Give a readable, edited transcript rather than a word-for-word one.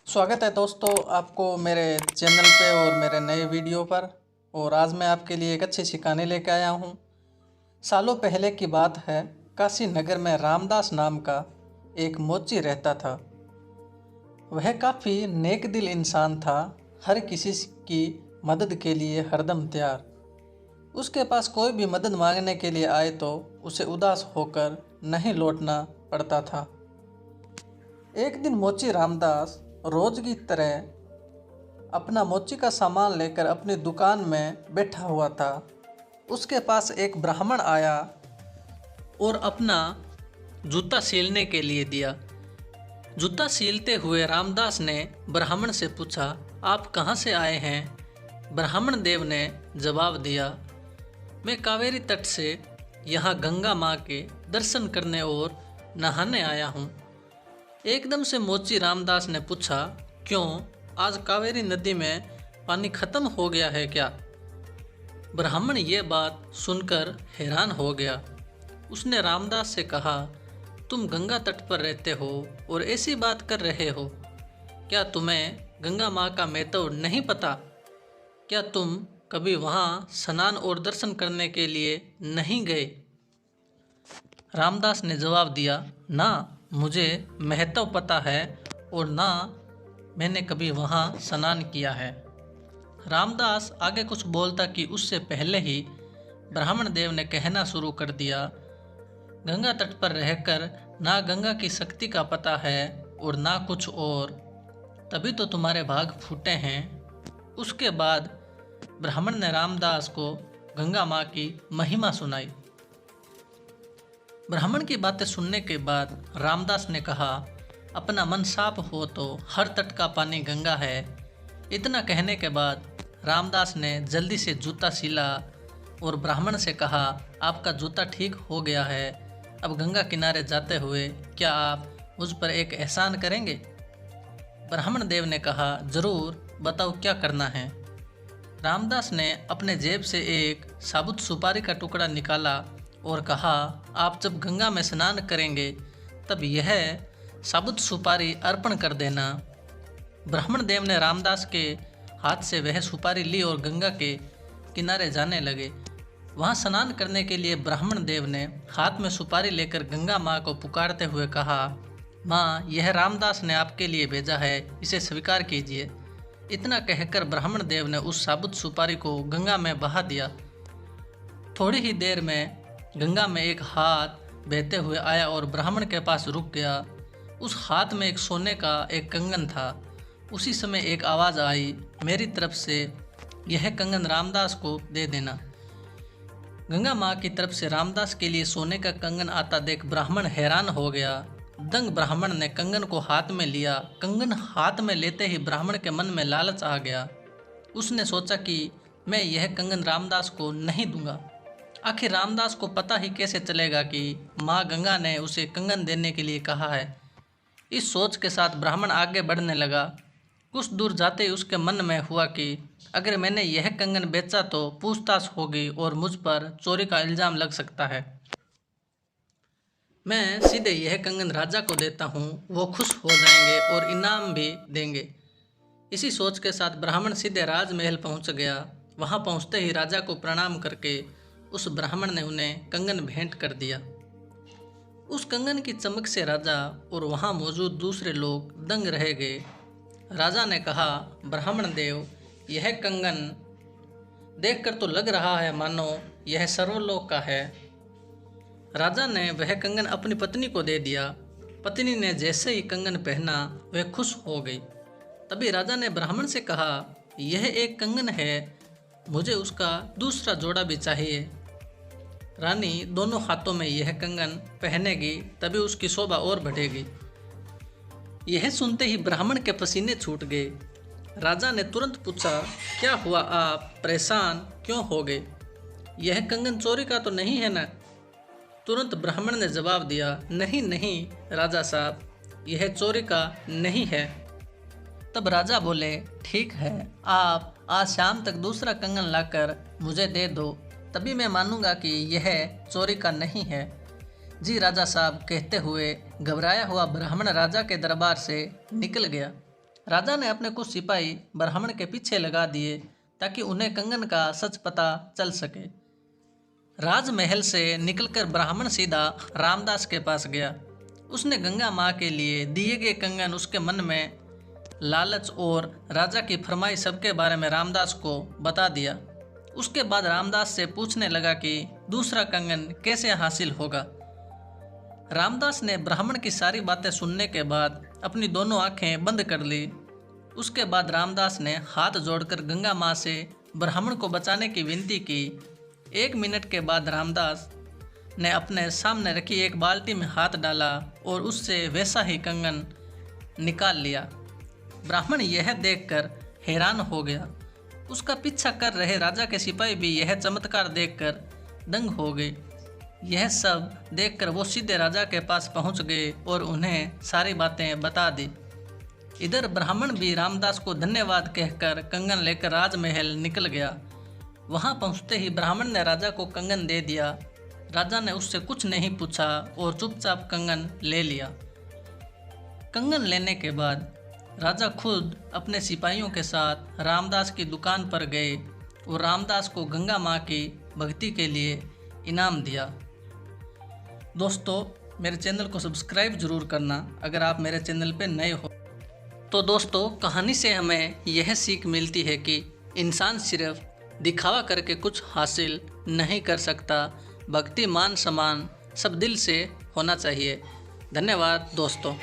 स्वागत है दोस्तों आपको मेरे चैनल पे और मेरे नए वीडियो पर। और आज मैं आपके लिए एक अच्छी सी कहानी लेकर आया हूँ। सालों पहले की बात है, काशी नगर में रामदास नाम का एक मोची रहता था। वह काफ़ी नेक दिल इंसान था, हर किसी की मदद के लिए हरदम तैयार। उसके पास कोई भी मदद मांगने के लिए आए तो उसे उदास होकर नहीं लौटना पड़ता था। एक दिन मोची रामदास रोज की तरह अपना मोची का सामान लेकर अपनी दुकान में बैठा हुआ था। उसके पास एक ब्राह्मण आया और अपना जूता सीलने के लिए दिया। जूता सीलते हुए रामदास ने ब्राह्मण से पूछा, आप कहाँ से आए हैं? ब्राह्मण देव ने जवाब दिया, मैं कावेरी तट से यहाँ गंगा माँ के दर्शन करने और नहाने आया हूँ। एकदम से मोची रामदास ने पूछा, क्यों, आज कावेरी नदी में पानी खत्म हो गया है क्या? ब्राह्मण ये बात सुनकर हैरान हो गया। उसने रामदास से कहा, तुम गंगा तट पर रहते हो और ऐसी बात कर रहे हो, क्या तुम्हें गंगा माँ का महत्व नहीं पता? क्या तुम कभी वहाँ स्नान और दर्शन करने के लिए नहीं गए? रामदास ने जवाब दिया, ना, मुझे महत्व पता है और ना मैंने कभी वहाँ स्नान किया है। रामदास आगे कुछ बोलता कि उससे पहले ही ब्राह्मण देव ने कहना शुरू कर दिया, गंगा तट पर रहकर ना गंगा की शक्ति का पता है और ना कुछ और, तभी तो तुम्हारे भाग फूटे हैं। उसके बाद ब्राह्मण ने रामदास को गंगा माँ की महिमा सुनाई। ब्राह्मण की बातें सुनने के बाद रामदास ने कहा, अपना मन साफ हो तो हर तट का पानी गंगा है। इतना कहने के बाद रामदास ने जल्दी से जूता सीला और ब्राह्मण से कहा, आपका जूता ठीक हो गया है। अब गंगा किनारे जाते हुए क्या आप मुझ पर एक एहसान करेंगे? ब्राह्मण देव ने कहा, जरूर, बताओ क्या करना है। रामदास ने अपने जेब से एक साबुत सुपारी का टुकड़ा निकाला और कहा, आप जब गंगा में स्नान करेंगे तब यह साबुत सुपारी अर्पण कर देना। ब्राह्मण देव ने रामदास के हाथ से वह सुपारी ली और गंगा के किनारे जाने लगे। वहाँ स्नान करने के लिए ब्राह्मण देव ने हाथ में सुपारी लेकर गंगा माँ को पुकारते हुए कहा, माँ, यह रामदास ने आपके लिए भेजा है, इसे स्वीकार कीजिए। इतना कहकर ब्राह्मण देव ने उस साबुत सुपारी को गंगा में बहा दिया। थोड़ी ही देर में गंगा में एक हाथ बहते हुए आया और ब्राह्मण के पास रुक गया। उस हाथ में एक सोने का एक कंगन था। उसी समय एक आवाज़ आई, मेरी तरफ से यह कंगन रामदास को दे देना। गंगा माँ की तरफ से रामदास के लिए सोने का कंगन आता देख ब्राह्मण हैरान हो गया। दंग ब्राह्मण ने कंगन को हाथ में लिया। कंगन हाथ में लेते ही ब्राह्मण के मन में लालच आ गया। उसने सोचा कि मैं यह कंगन रामदास को नहीं दूंगा। आखिर रामदास को पता ही कैसे चलेगा कि माँ गंगा ने उसे कंगन देने के लिए कहा है। इस सोच के साथ ब्राह्मण आगे बढ़ने लगा। कुछ दूर जाते ही उसके मन में हुआ कि अगर मैंने यह कंगन बेचा तो पूछताछ होगी और मुझ पर चोरी का इल्ज़ाम लग सकता है। मैं सीधे यह कंगन राजा को देता हूँ, वो खुश हो जाएंगे और इनाम भी देंगे। इसी सोच के साथ ब्राह्मण सीधे राजमहल पहुँच गया। वहाँ पहुँचते ही राजा को प्रणाम करके उस ब्राह्मण ने उन्हें कंगन भेंट कर दिया। उस कंगन की चमक से राजा और वहाँ मौजूद दूसरे लोग दंग रह गए। राजा ने कहा, ब्राह्मण देव, यह कंगन देखकर तो लग रहा है मानो यह सर्वलोक का है। राजा ने वह कंगन अपनी पत्नी को दे दिया। पत्नी ने जैसे ही कंगन पहना वह खुश हो गई। तभी राजा ने ब्राह्मण से कहा, यह एक कंगन है, मुझे उसका दूसरा जोड़ा भी चाहिए। रानी दोनों हाथों में यह कंगन पहनेगी तभी उसकी शोभा और बढ़ेगी। यह सुनते ही ब्राह्मण के पसीने छूट गए। राजा ने तुरंत पूछा, क्या हुआ, आप परेशान क्यों हो गए? यह कंगन चोरी का तो नहीं है ना? तुरंत ब्राह्मण ने जवाब दिया, नहीं नहीं राजा साहब, यह चोरी का नहीं है। तब राजा बोले, ठीक है, आप आज शाम तक दूसरा कंगन लाकर मुझे दे दो, तभी मैं मानूंगा कि यह चोरी का नहीं है। जी राजा साहब कहते हुए घबराया हुआ ब्राह्मण राजा के दरबार से निकल गया। राजा ने अपने कुछ सिपाही ब्राह्मण के पीछे लगा दिए ताकि उन्हें कंगन का सच पता चल सके। राजमहल से निकलकर ब्राह्मण सीधा रामदास के पास गया। उसने गंगा माँ के लिए दिए गए कंगन उसके मन में लालच और राजा की फरमाइश सबके बारे में रामदास को बता दिया। उसके बाद रामदास से पूछने लगा कि दूसरा कंगन कैसे हासिल होगा। रामदास ने ब्राह्मण की सारी बातें सुनने के बाद अपनी दोनों आंखें बंद कर ली। उसके बाद रामदास ने हाथ जोड़कर गंगा माँ से ब्राह्मण को बचाने की विनती की। 1 मिनट के बाद रामदास ने अपने सामने रखी एक बाल्टी में हाथ डाला और उससे वैसा ही कंगन निकाल लिया। ब्राह्मण यह देखकर हैरान हो गया। उसका पीछा कर रहे राजा के सिपाही भी यह चमत्कार देखकर दंग हो गए। यह सब देखकर वो सीधे राजा के पास पहुंच गए और उन्हें सारी बातें बता दी। इधर ब्राह्मण भी रामदास को धन्यवाद कहकर कंगन लेकर राजमहल निकल गया। वहां पहुंचते ही ब्राह्मण ने राजा को कंगन दे दिया। राजा ने उससे कुछ नहीं पूछा और चुपचाप कंगन ले लिया। कंगन लेने के बाद राजा खुद अपने सिपाहियों के साथ रामदास की दुकान पर गए और रामदास को गंगा माँ की भक्ति के लिए इनाम दिया। दोस्तों, मेरे चैनल को सब्सक्राइब जरूर करना अगर आप मेरे चैनल पे नए हो। तो दोस्तों, कहानी से हमें यह सीख मिलती है कि इंसान सिर्फ दिखावा करके कुछ हासिल नहीं कर सकता। भक्ति, मान, सम्मान सब दिल से होना चाहिए। धन्यवाद दोस्तों।